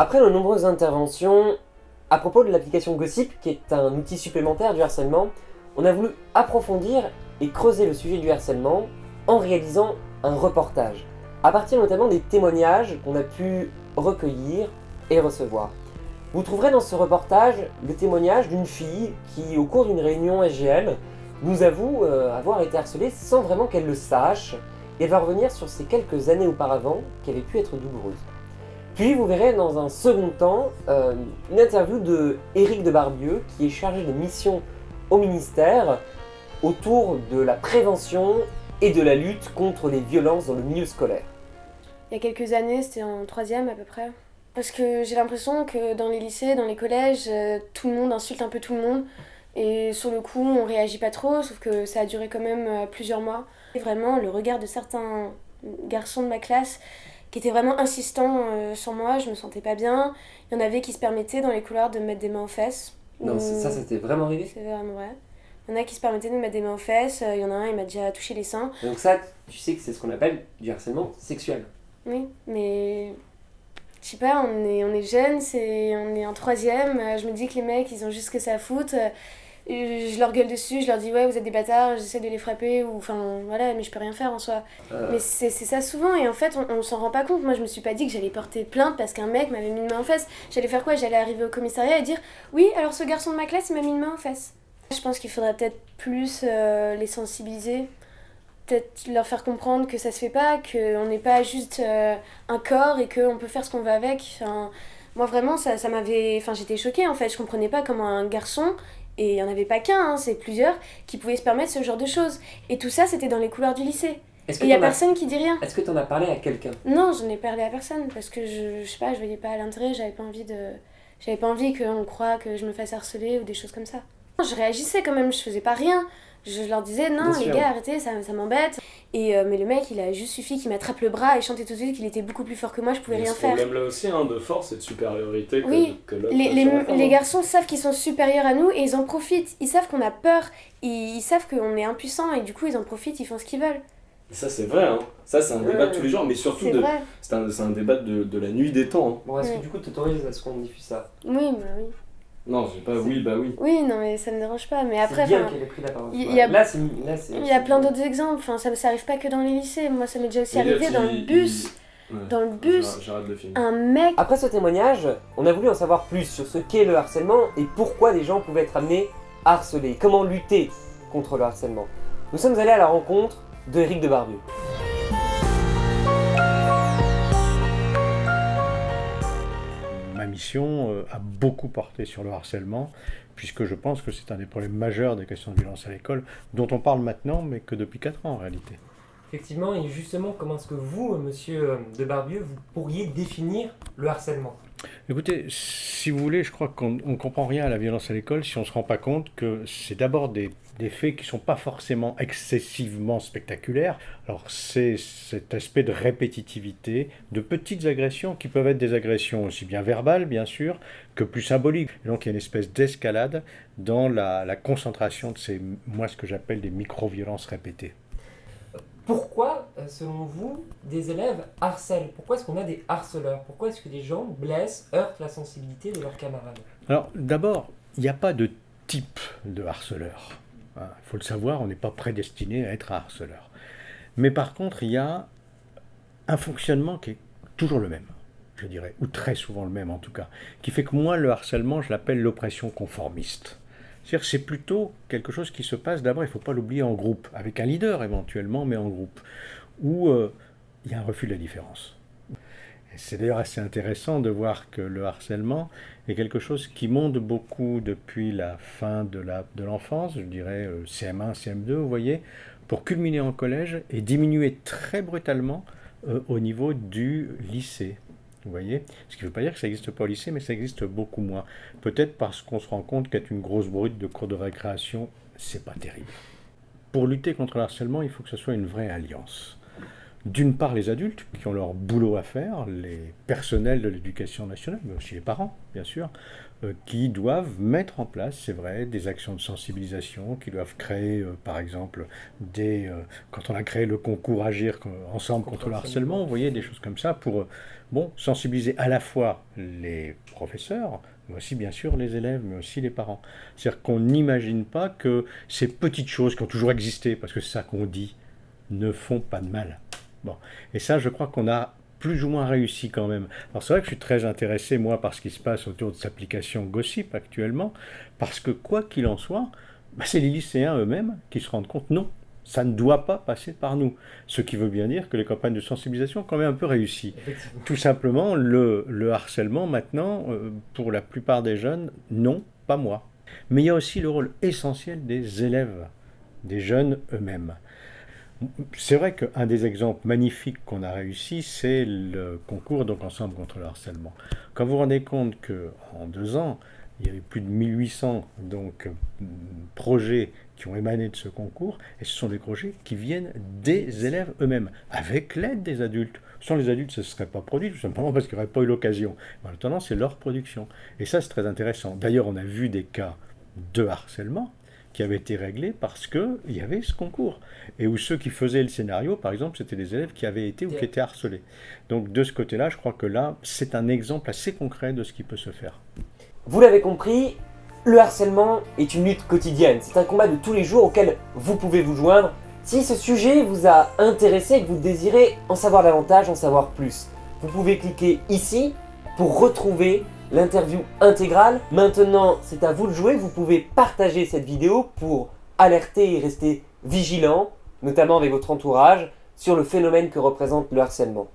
Après de nombreuses interventions, à propos de l'application Gossip, qui est un outil supplémentaire du harcèlement, on a voulu approfondir et creuser le sujet du harcèlement en réalisant un reportage, à partir notamment des témoignages qu'on a pu recueillir et recevoir. Vous trouverez dans ce reportage le témoignage d'une fille qui, au cours d'une réunion SGL, nous avoue avoir été harcelée sans vraiment qu'elle le sache, et elle va revenir sur ces quelques années auparavant qui avaient pu être douloureuses. Puis vous verrez dans un second temps une interview de Éric de Barbieux, qui est chargé de mission au ministère autour de la prévention et de la lutte contre les violences dans le milieu scolaire. Il y a quelques années, c'était en troisième à peu près. Parce que j'ai l'impression que dans les lycées, dans les collèges, tout le monde insulte un peu tout le monde. Et sur le coup, on réagit pas trop, sauf que ça a duré quand même plusieurs mois. Et vraiment, le regard de certains garçons de ma classe qui étaient vraiment insistants sur moi, je me sentais pas bien. Il y en avait qui se permettaient dans les couloirs de me mettre des mains aux fesses. Non, ça c'était vraiment arrivé? C'est vraiment vrai. Il y en a qui se permettaient de me mettre des mains aux fesses, il y en a un, il m'a déjà touché les seins. Donc ça, tu sais que c'est ce qu'on appelle du harcèlement sexuel. Oui, mais je sais pas, on est jeunes, on est en troisième, je me dis que les mecs, ils ont juste que ça à foutre. Je leur gueule dessus, je leur dis ouais, vous êtes des bâtards, j'essaie de les frapper, ou enfin voilà, mais je peux rien faire en soi. Mais c'est ça souvent, et en fait, on s'en rend pas compte. Moi, je me suis pas dit que j'allais porter plainte parce qu'un mec m'avait mis une main aux fesses. J'allais faire quoi? J'allais arriver au commissariat et dire oui, alors ce garçon de ma classe, il m'a mis une main aux fesses. Je pense qu'il faudrait peut-être plus les sensibiliser, peut-être leur faire comprendre que ça se fait pas, qu'on n'est pas juste un corps et qu'on peut faire ce qu'on veut avec. Enfin, moi vraiment, ça m'avait... Enfin, j'étais choquée en fait, je comprenais pas comment un garçon, et il y en avait pas qu'un, hein, c'est plusieurs, qui pouvaient se permettre ce genre de choses. Et tout ça, c'était dans les couloirs du lycée. Et il y a personne qui dit rien. Est-ce que t'en as parlé à quelqu'un? Non, j'en ai parlé à personne, parce que je sais pas, je voyais pas l'intérêt, j'avais pas envie qu'on croie que je me fasse harceler ou des choses comme ça. Je réagissais quand même, je faisais pas rien. Je leur disais non, les gars, arrêtez, ça m'embête. Mais le mec, il a juste suffi qu'il m'attrape le bras et chantait tout de suite qu'il était beaucoup plus fort que moi, je pouvais rien faire. Il y a ce problème-là aussi, hein, de force et de supériorité que l'autre. Les garçons savent qu'ils sont supérieurs à nous et ils en profitent. Ils savent qu'on a peur, ils savent qu'on est impuissant et du coup, ils en profitent, ils font ce qu'ils veulent. Et ça, c'est vrai, hein. Ça, c'est un débat de tous les jours, mais surtout, c'est un débat de la nuit des temps. Hein. Bon, est-ce que du coup, tu t'autorises à ce qu'on diffuse ça? Oui, bah oui. Non, j'ai pas oui, bah oui. Oui, non, mais ça me dérange pas. Mais après, c'est bien qu'elle ait pris la parole. Il y a plein d'autres d'autres exemples. Enfin, ça arrive pas que dans les lycées. Moi, ça m'est déjà aussi arrivé dans le bus. Dans le bus, j'arrête de filmer. un mec... Après ce témoignage, on a voulu en savoir plus sur ce qu'est le harcèlement et pourquoi des gens pouvaient être amenés à harceler. Comment lutter contre le harcèlement. Nous sommes allés à la rencontre de Éric de Barbieux. Ma mission a beaucoup porté sur le harcèlement, puisque je pense que c'est un des problèmes majeurs des questions de violence à l'école, dont on parle maintenant, mais que depuis 4 ans en réalité. Effectivement, et justement, comment est-ce que vous, monsieur de Barbieux, vous pourriez définir le harcèlement? Écoutez, si vous voulez, je crois qu'on ne comprend rien à la violence à l'école si on ne se rend pas compte que c'est d'abord des faits qui ne sont pas forcément excessivement spectaculaires. Alors c'est cet aspect de répétitivité, de petites agressions qui peuvent être des agressions aussi bien verbales, bien sûr, que plus symboliques. Et donc il y a une espèce d'escalade dans la concentration de ces, moi ce que j'appelle des micro-violences répétées. Pourquoi, selon vous, des élèves harcèlent? Pourquoi est-ce qu'on a des harceleurs? Pourquoi est-ce que des gens blessent, heurtent la sensibilité de leurs camarades? Alors d'abord, il n'y a pas de type de harceleur. Il faut le savoir, on n'est pas prédestiné à être un harceleur. Mais par contre, il y a un fonctionnement qui est toujours le même, je dirais, ou très souvent le même en tout cas, qui fait que moi, le harcèlement, je l'appelle l'oppression conformiste. C'est-à-dire que c'est plutôt quelque chose qui se passe d'abord, il ne faut pas l'oublier, en groupe, avec un leader éventuellement, mais en groupe, où il y a un refus de la différence. Et c'est d'ailleurs assez intéressant de voir que le harcèlement est quelque chose qui monte beaucoup depuis la fin de l'enfance, je dirais CM1, CM2, vous voyez, pour culminer en collège et diminuer très brutalement au niveau du lycée. Vous voyez? Ce qui ne veut pas dire que ça n'existe pas au lycée, mais ça existe beaucoup moins. Peut-être parce qu'on se rend compte qu'être une grosse brute de cours de récréation, c'est pas terrible. Pour lutter contre le harcèlement, il faut que ce soit une vraie alliance. d'une part les adultes qui ont leur boulot à faire, les personnels de l'éducation nationale, mais aussi les parents, bien sûr, qui doivent mettre en place, c'est vrai, des actions de sensibilisation, qui doivent créer, par exemple, quand on a créé le concours Agir ensemble contre le harcèlement, vous voyez, des choses comme ça, pour sensibiliser à la fois les professeurs, mais aussi bien sûr les élèves, mais aussi les parents. C'est-à-dire qu'on n'imagine pas que ces petites choses qui ont toujours existé, parce que c'est ça qu'on dit, ne font pas de mal. Bon. Et ça, je crois qu'on a plus ou moins réussi quand même. Alors c'est vrai que je suis très intéressé, moi, par ce qui se passe autour de cette application Gossip actuellement, parce que quoi qu'il en soit, c'est les lycéens eux-mêmes qui se rendent compte, non, ça ne doit pas passer par nous. Ce qui veut bien dire que les campagnes de sensibilisation ont quand même un peu réussi. Tout simplement, le harcèlement, maintenant, pour la plupart des jeunes, non, pas moi. Mais il y a aussi le rôle essentiel des élèves, des jeunes eux-mêmes. C'est vrai qu'un des exemples magnifiques qu'on a réussi, c'est le concours donc Ensemble contre le harcèlement. Quand vous vous rendez compte qu'en 2 ans, il y avait plus de 1800 projets qui ont émané de ce concours, et ce sont des projets qui viennent des élèves eux-mêmes, avec l'aide des adultes. Sans les adultes, ça ne se serait pas produit, tout simplement parce qu'il n'y aurait pas eu l'occasion. En attendant, c'est leur production. Et ça, c'est très intéressant. D'ailleurs, on a vu des cas de harcèlement qui avaient été réglés parce qu'il y avait ce concours. Et où ceux qui faisaient le scénario, par exemple, c'était des élèves qui avaient été ou qui étaient harcelés. Donc de ce côté-là, je crois que là, c'est un exemple assez concret de ce qui peut se faire. Vous l'avez compris, le harcèlement est une lutte quotidienne. C'est un combat de tous les jours auquel vous pouvez vous joindre. Si ce sujet vous a intéressé et que vous désirez en savoir davantage, en savoir plus, vous pouvez cliquer ici pour retrouver l'interview intégrale. Maintenant, c'est à vous de jouer. Vous pouvez partager cette vidéo pour alerter et rester vigilant, notamment avec votre entourage, sur le phénomène que représente le harcèlement.